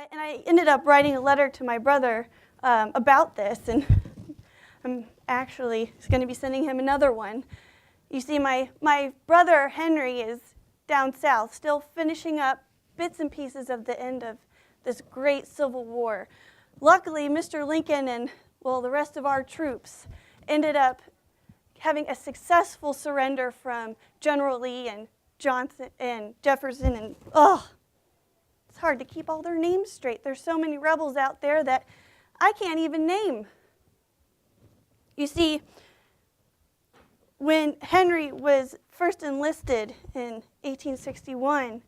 I ended up writing a letter to my brother about this, and I'm actually going to be sending him another one. You see, my brother Henry is down south, still finishing up bits and pieces of the end of this great Civil War. Luckily, Mr. Lincoln and, well, the rest of our troops ended up having a successful surrender from General Lee and Johnson and Jefferson, and it's hard to keep all their names straight. There's so many rebels out there that I can't even name. You see, when Henry was first enlisted in 1861,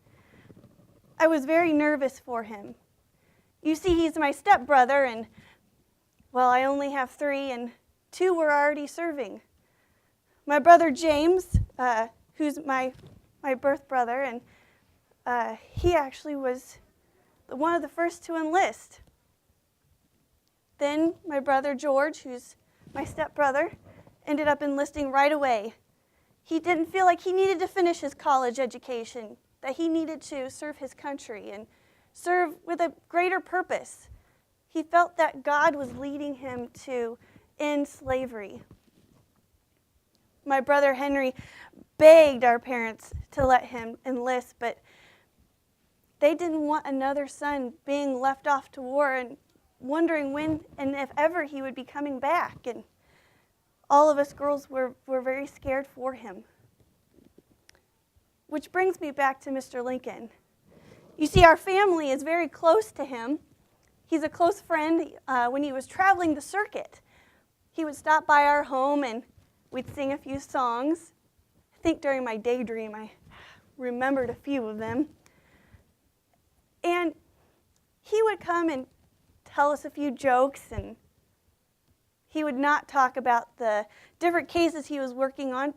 I was very nervous for him. You see, he's my stepbrother, and, well, I only have 3, and 2 were already serving. My brother James, who's my birth brother, and he actually was one of the first to enlist. Then my brother George, who's my stepbrother, ended up enlisting right away. He didn't feel like he needed to finish his college education, that he needed to serve his country and serve with a greater purpose. He felt that God was leading him to end slavery. My brother Henry begged our parents to let him enlist, but they didn't want another son being left off to war and wondering when and if ever he would be coming back. And all of us girls were very scared for him. Which brings me back to Mr. Lincoln. You see, our family is very close to him. He's a close friend. When he was traveling the circuit, he would stop by our home and we'd sing a few songs. I think during my daydream I remembered a few of them. And he would come and tell us a few jokes, and he would not talk about the different cases he was working on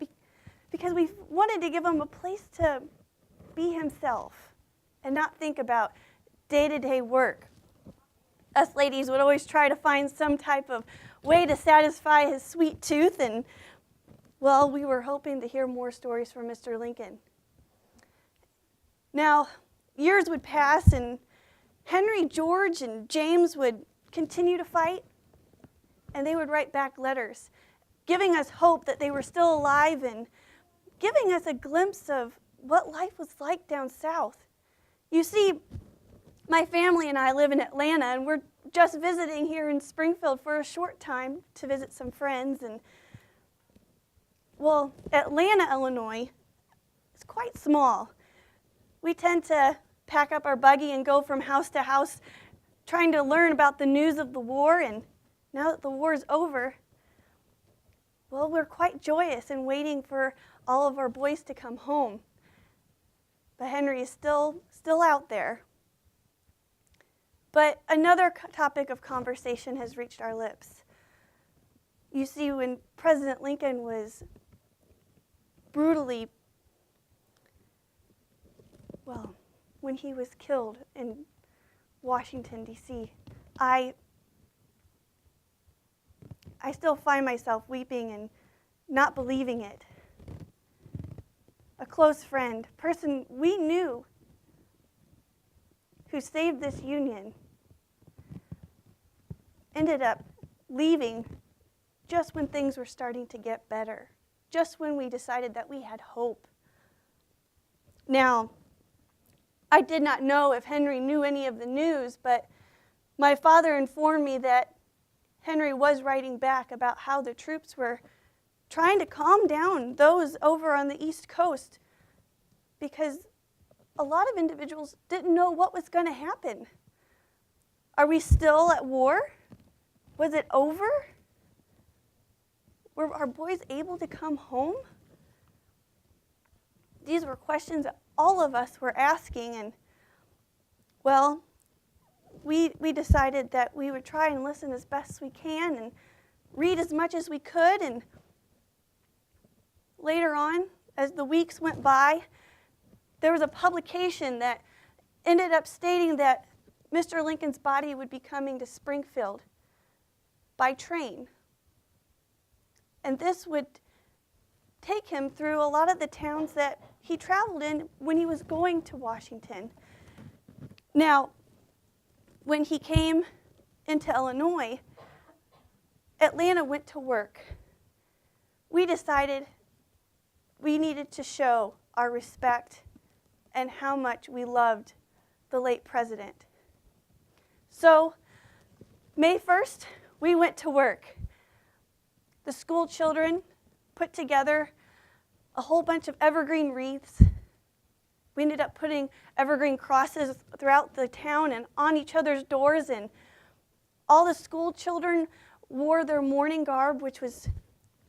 because we wanted to give him a place to be himself and not think about day-to-day work. Us ladies would always try to find some type of way to satisfy his sweet tooth, and, well, we were hoping to hear more stories from Mr. Lincoln. Now, years would pass, and Henry, George, and James would continue to fight, and they would write back letters, giving us hope that they were still alive and giving us a glimpse of what life was like down south. You see, my family and I live in Atlanta, and we're just visiting here in Springfield for a short time to visit some friends. And, well, Atlanta, Illinois is quite small. We tend to pack up our buggy and go from house to house trying to learn about the news of the war. And now that the war is over, well, we're quite joyous and waiting for all of our boys to come home. But Henry is still out there. But another topic of conversation has reached our lips. You see, when President Lincoln was brutally, well, when he was killed in Washington, D.C., I still find myself weeping and not believing it. A close friend, person we knew, who saved this union, ended up leaving just when things were starting to get better, just when we decided that we had hope. Now, I did not know if Henry knew any of the news, but my father informed me that Henry was writing back about how the troops were trying to calm down those over on the East Coast because a lot of individuals didn't know what was going to happen. Are we still at war? Was it over? Were our boys able to come home? These were questions that all of us were asking, and, well, we decided that we would try and listen as best we can and read as much as we could. And later on, as the weeks went by, there was a publication that ended up stating that Mr. Lincoln's body would be coming to Springfield by train. And this would take him through a lot of the towns that he traveled in when he was going to Washington. Now, when he came into Illinois, Atlanta went to work. We decided we needed to show our respect and how much we loved the late president. So, May 1st, we went to work. The school children put together a whole bunch of evergreen wreaths. We ended up putting evergreen crosses throughout the town and on each other's doors, and all the school children wore their mourning garb, which was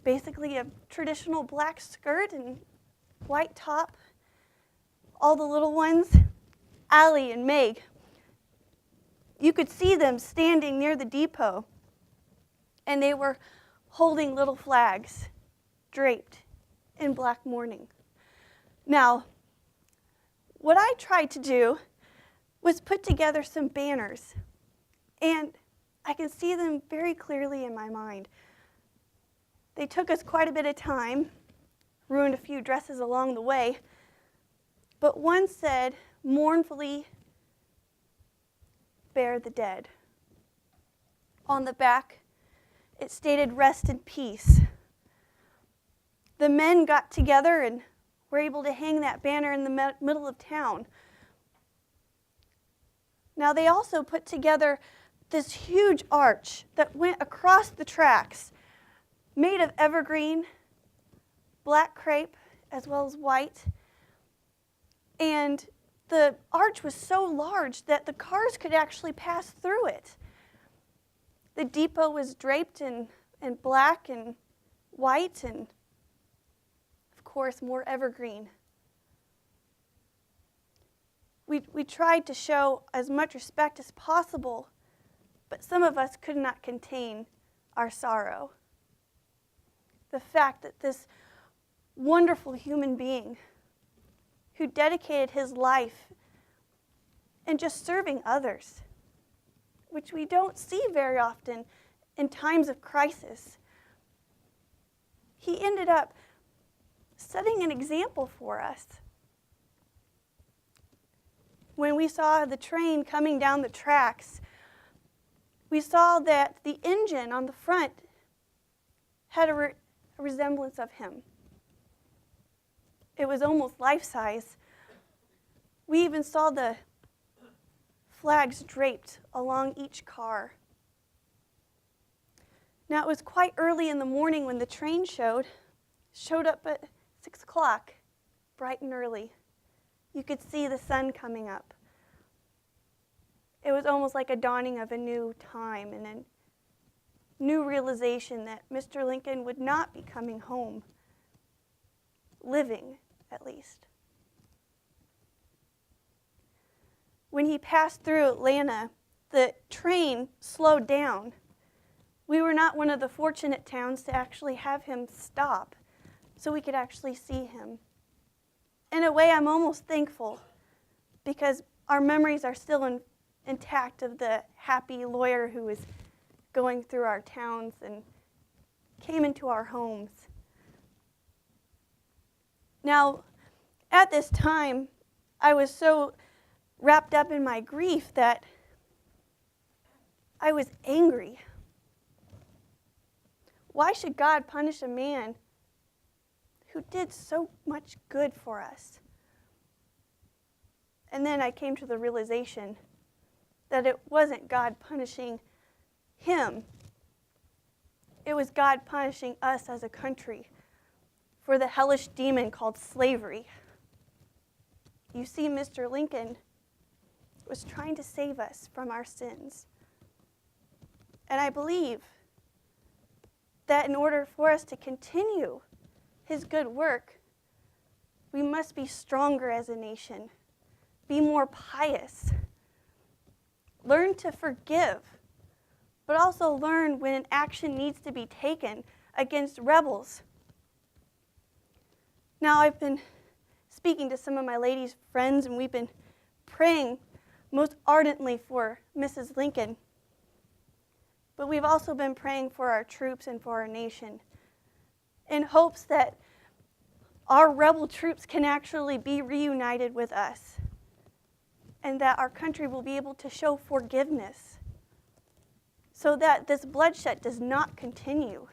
basically a traditional black skirt and white top. All the little ones, Allie and Meg, you could see them standing near the depot, and they were holding little flags draped in black mourning. Now, what I tried to do was put together some banners, and I can see them very clearly in my mind. They took us quite a bit of time, ruined a few dresses along the way, but one said, "Mournfully bear the dead." On the back, it stated, "Rest in peace." The men got together and were able to hang that banner in the middle of town. Now, they also put together this huge arch that went across the tracks, made of evergreen, black crepe, as well as white. And the arch was so large that the cars could actually pass through it. The depot was draped in black and white, and of course, more evergreen. We tried to show as much respect as possible, but some of us could not contain our sorrow. The fact that this wonderful human being who dedicated his life and just serving others, which we don't see very often in times of crisis, he ended up setting an example for us. When we saw the train coming down the tracks, we saw that the engine on the front had a resemblance of him. It was almost life-size. We even saw the flags draped along each car. Now, it was quite early in the morning when the train showed up at 6 o'clock, bright and early. You could see the sun coming up. It was almost like a dawning of a new time and a new realization that Mr. Lincoln would not be coming home, living at least. When he passed through Atlanta, the train slowed down. We were not one of the fortunate towns to actually have him stop so we could actually see him. In a way, I'm almost thankful because our memories are still intact of the happy lawyer who was going through our towns and came into our homes. Now, at this time, I was so wrapped up in my grief that I was angry. Why should God punish a man who did so much good for us? And then I came to the realization that it wasn't God punishing him. It was God punishing us as a country for the hellish demon called slavery. You see, Mr. Lincoln was trying to save us from our sins. And I believe that in order for us to continue his good work, we must be stronger as a nation, be more pious, learn to forgive, but also learn when an action needs to be taken against rebels. Now, I've been speaking to some of my ladies' friends, and we've been praying most ardently for Mrs. Lincoln. But we've also been praying for our troops and for our nation in hopes that our rebel troops can actually be reunited with us and that our country will be able to show forgiveness so that this bloodshed does not continue.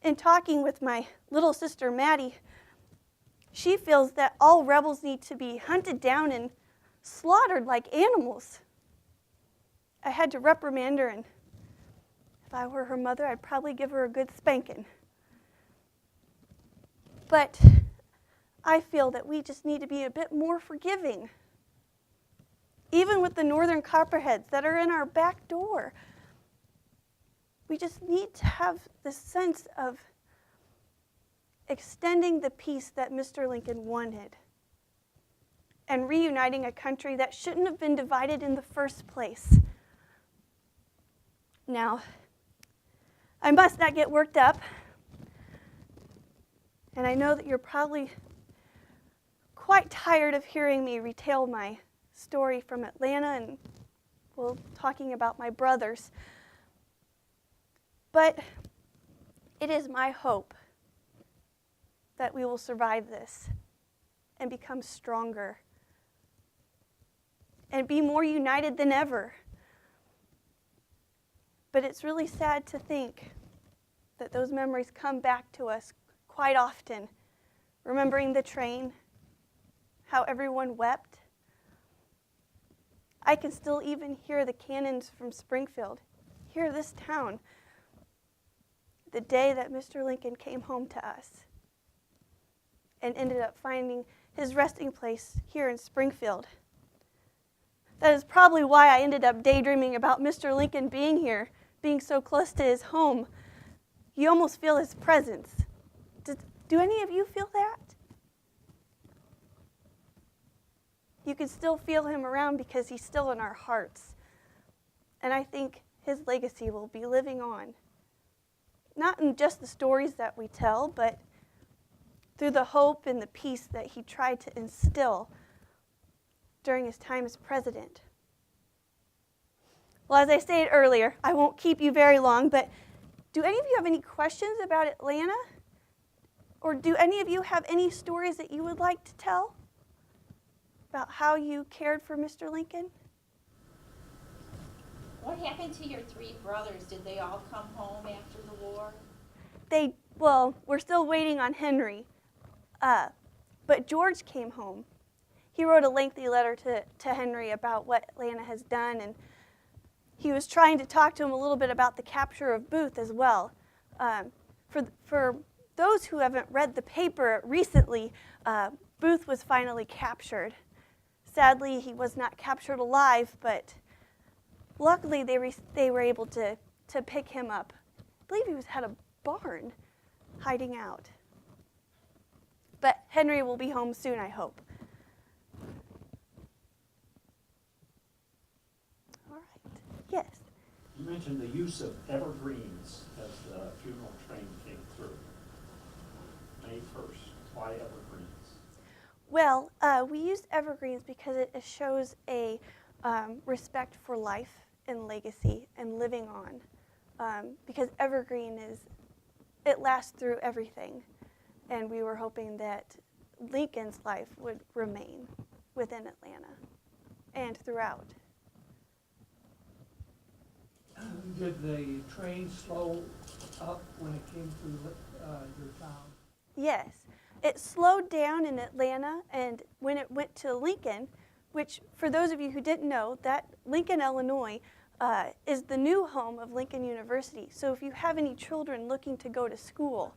In talking with my little sister, Maddie, she feels that all rebels need to be hunted down and slaughtered like animals. I had to reprimand her, and if I were her mother, I'd probably give her a good spanking. But I feel that we just need to be a bit more forgiving. Even with the northern copperheads that are in our back door, we just need to have this sense of extending the peace that Mr. Lincoln wanted and reuniting a country that shouldn't have been divided in the first place. Now, I must not get worked up, and I know that you're probably quite tired of hearing me retell my story from Atlanta and, well, talking about my brothers. But it is my hope that we will survive this and become stronger and be more united than ever. But it's really sad to think that those memories come back to us quite often, remembering the train, how everyone wept. I can still even hear the cannons from Springfield, hear this town, the day that Mr. Lincoln came home to us and ended up finding his resting place here in Springfield. That is probably why I ended up daydreaming about Mr. Lincoln being here, being so close to his home. You almost feel his presence. Do any of you feel that? You can still feel him around because he's still in our hearts. And I think his legacy will be living on. Not in just the stories that we tell, but through the hope and the peace that he tried to instill during his time as president. Well, as I stated earlier, I won't keep you very long, but do any of you have any questions about Atlanta? Or do any of you have any stories that you would like to tell about how you cared for Mr. Lincoln? What happened to your three brothers? Did they all come home after the war? Well, we're still waiting on Henry. But George came home. He wrote a lengthy letter to Henry about what Atlanta has done, and he was trying to talk to him a little bit about the capture of Booth as well. For those who haven't read the paper recently, Booth was finally captured. Sadly, he was not captured alive, but luckily they were able to pick him up. I believe he had a barn hiding out. But Henry will be home soon, I hope. All right. Yes? You mentioned the use of evergreens as the funeral train came through. May 1st. Why evergreens? Well, we used evergreens because it shows a respect for life and legacy and living on. Because evergreen it lasts through everything. And we were hoping that Lincoln's life would remain within Atlanta and throughout. Did the train slow up when it came through your town? Yes. It slowed down in Atlanta, and when it went to Lincoln, which for those of you who didn't know, that Lincoln, Illinois, is the new home of Lincoln University. So if you have any children looking to go to school,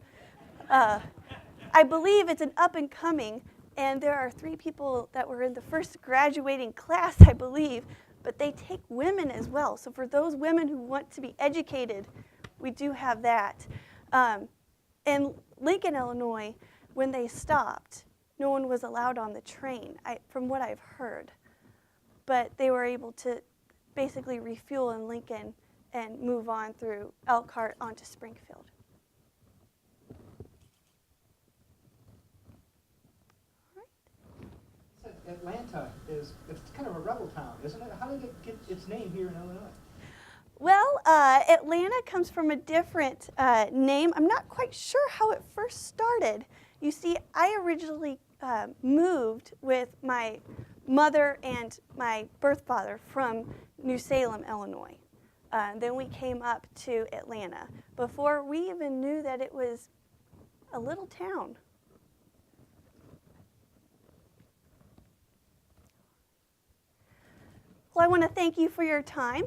I believe it's an up and coming, and there are 3 people that were in the first graduating class, I believe, but they take women as well. So for those women who want to be educated, we do have that. In Lincoln, Illinois, when they stopped, no one was allowed on the train, from what I've heard. But they were able to basically refuel in Lincoln and move on through Elkhart onto Springfield. Atlanta it's kind of a rebel town, isn't it? How did it get its name here in Illinois? Well, Atlanta comes from a different name. I'm not quite sure how it first started. You see, I originally moved with my mother and my birth father from New Salem, Illinois. Then we came up to Atlanta before we even knew that it was a little town. Well, I want to thank you for your time.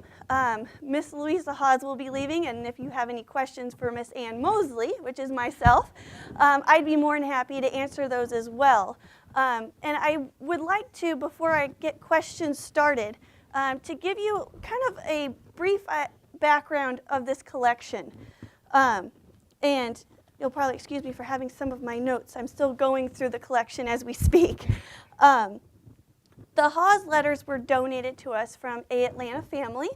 Miss Louisa Haws will be leaving, and if you have any questions for Miss Ann Moseley, which is myself, I'd be more than happy to answer those as well. And I would like to, before I get questions started, to give you kind of a brief background of this collection. And you'll probably excuse me for having some of my notes. I'm still going through the collection as we speak. The Haws Letters were donated to us from a Atlanta family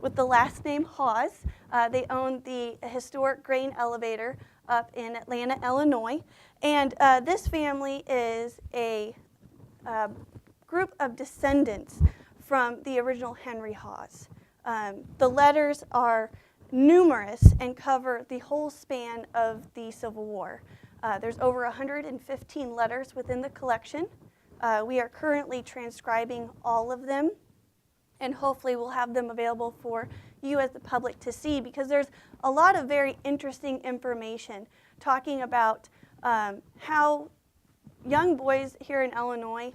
with the last name Hawes. They own the historic grain elevator up in Atlanta, Illinois. And this family is a group of descendants from the original Henry Haws. The letters are numerous and cover the whole span of the Civil War. There's over 115 letters within the collection. We are currently transcribing all of them, and hopefully we'll have them available for you as the public to see, because there's a lot of very interesting information talking about how young boys here in Illinois,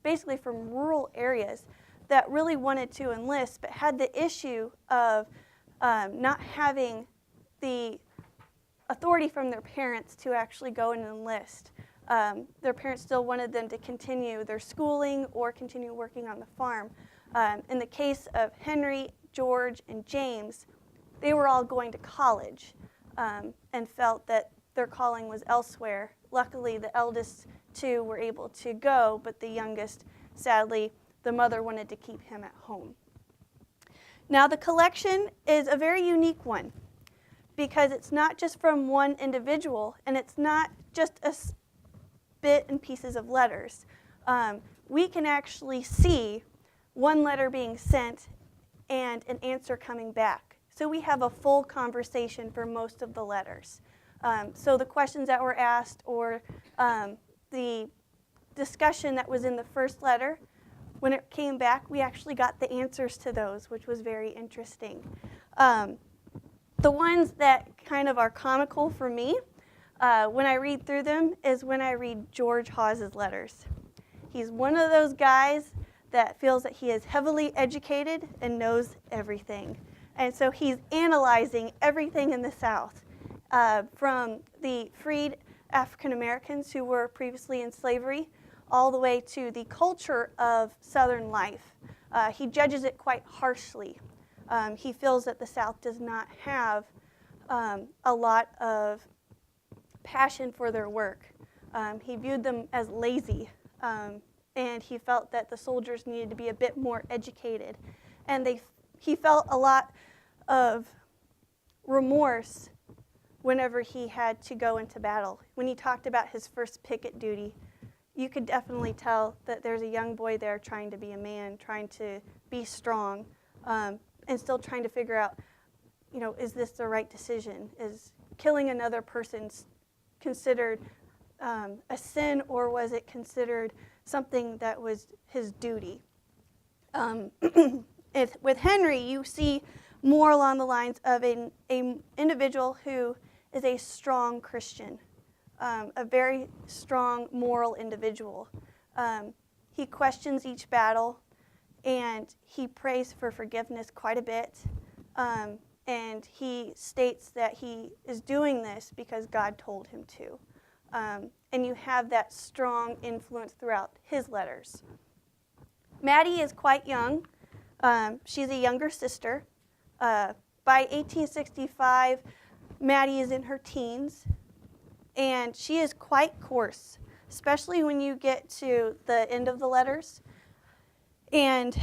basically from rural areas, that really wanted to enlist but had the issue of not having the authority from their parents to actually go and enlist. Their parents still wanted them to continue their schooling or continue working on the farm. In the case of Henry, George, and James, they were all going to college and felt that their calling was elsewhere. Luckily, the eldest two were able to go, but the youngest, sadly, the mother wanted to keep him at home. Now, the collection is a very unique one because it's not just from one individual, and it's not just a bit and pieces of letters. We can actually see one letter being sent and an answer coming back. So we have a full conversation for most of the letters. So the questions that were asked or the discussion that was in the first letter, when it came back, we actually got the answers to those, which was very interesting. The ones that kind of are comical for me, when I read through them, is when I read George Hawes' letters. He's one of those guys that feels that he is heavily educated and knows everything. And so he's analyzing everything in the South, from the freed African Americans who were previously in slavery, all the way to the culture of Southern life. He judges it quite harshly. He feels that the South does not have a lot of passion for their work. He viewed them as lazy, and he felt that the soldiers needed to be a bit more educated. And he felt a lot of remorse whenever he had to go into battle. When he talked about his first picket duty, you could definitely tell that there's a young boy there trying to be a man, trying to be strong, and still trying to figure out, is this the right decision? Is killing another person considered a sin, or was it considered something that was his duty? With Henry, you see more along the lines of an individual who is a strong Christian, a very strong moral individual. He questions each battle, and he prays for forgiveness quite a bit. And he states that he is doing this because God told him to. And you have that strong influence throughout his letters. Maddie is quite young. She's a younger sister. By 1865, Maddie is in her teens, and she is quite coarse, especially when you get to the end of the letters. And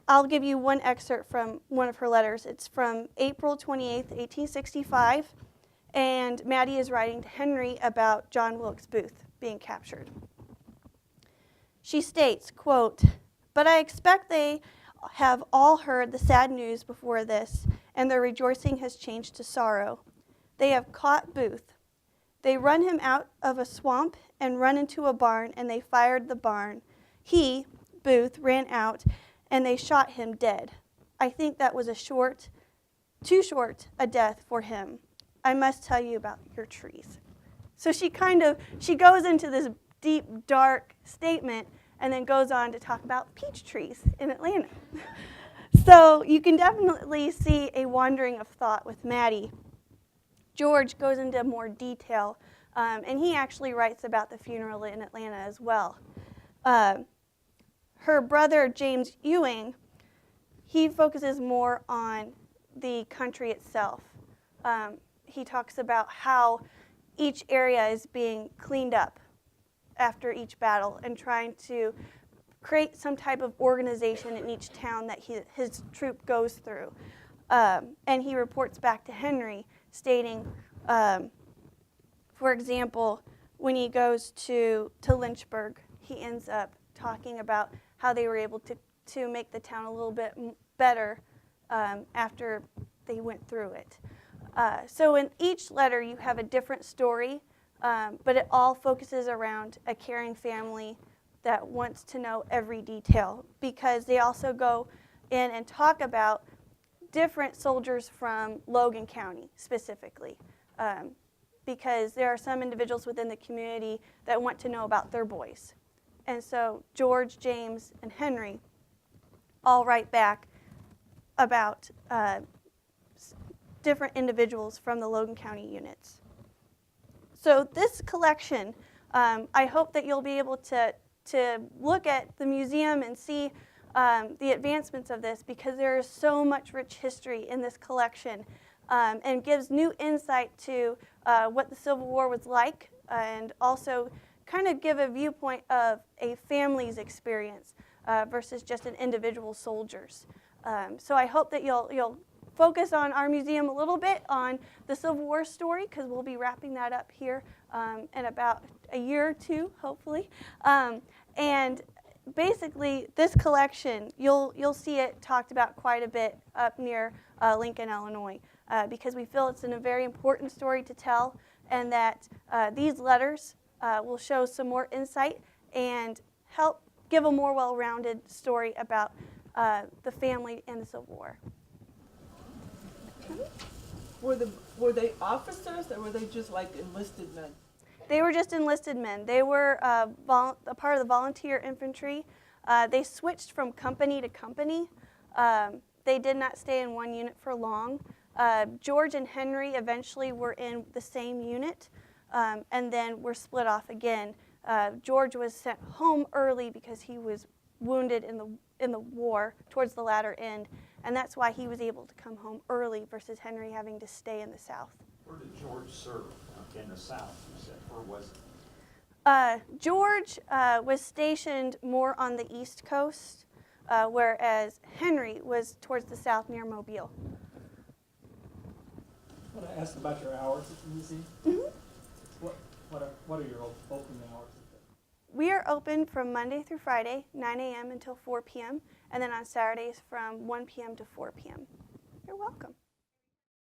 I'll give you one excerpt from one of her letters. It's from April 28th, 1865, and Maddie is writing to Henry about John Wilkes Booth being captured. She states, quote, "But I expect they have all heard the sad news before this, and their rejoicing has changed to sorrow. They have caught Booth. They run him out of a swamp and run into a barn, and they fired the barn. he, Booth, ran out and they shot him dead. I think that was too short a death for him. I must tell you about your trees. So she goes into this deep, dark statement and then goes on to talk about peach trees in Atlanta. So you can definitely see a wandering of thought with Maddie. George goes into more detail, and he actually writes about the funeral in Atlanta as well. Her brother, James Ewing, he focuses more on the country itself. He talks about how each area is being cleaned up after each battle and trying to create some type of organization in each town that his troop goes through. And he reports back to Henry stating, for example, when he goes to Lynchburg, he ends up talking about how they were able to make the town a little bit better after they went through it. So in each letter you have a different story, but it all focuses around a caring family that wants to know every detail, because they also go in and talk about different soldiers from Logan County specifically, because there are some individuals within the community that want to know about their boys. And so George, James, and Henry all write back about different individuals from the Logan County units. So this collection, I hope that you'll be able to look at the museum and see the advancements of this, because there is so much rich history in this collection, and gives new insight to what the Civil War was like, and also kind of give a viewpoint of a family's experience versus just an individual soldier's. So I hope that you'll focus on our museum a little bit on the Civil War story, because we'll be wrapping that up here in about a year or two, hopefully. And basically, this collection, you'll see it talked about quite a bit up near Lincoln, Illinois, because we feel it's a very important story to tell, and that these letters will show some more insight and help give a more well-rounded story about the family in the Civil War. Were they officers, or were they just like enlisted men? They were just enlisted men. They were a part of the volunteer infantry. They switched from company to company. They did not stay in one unit for long. George and Henry eventually were in the same unit, and then were split off again. George was sent home early because he was wounded in the war towards the latter end, and that's why he was able to come home early versus Henry having to stay in the South. Where did George serve in the South, you said? Where was it? George was stationed more on the East Coast, whereas Henry was towards the south near Mobile. I want to ask about your hours at the museum. Mm-hmm. What are your opening hours? We are open from Monday through Friday, 9 a.m. until 4 p.m., and then on Saturdays from 1 p.m. to 4 p.m. You're welcome.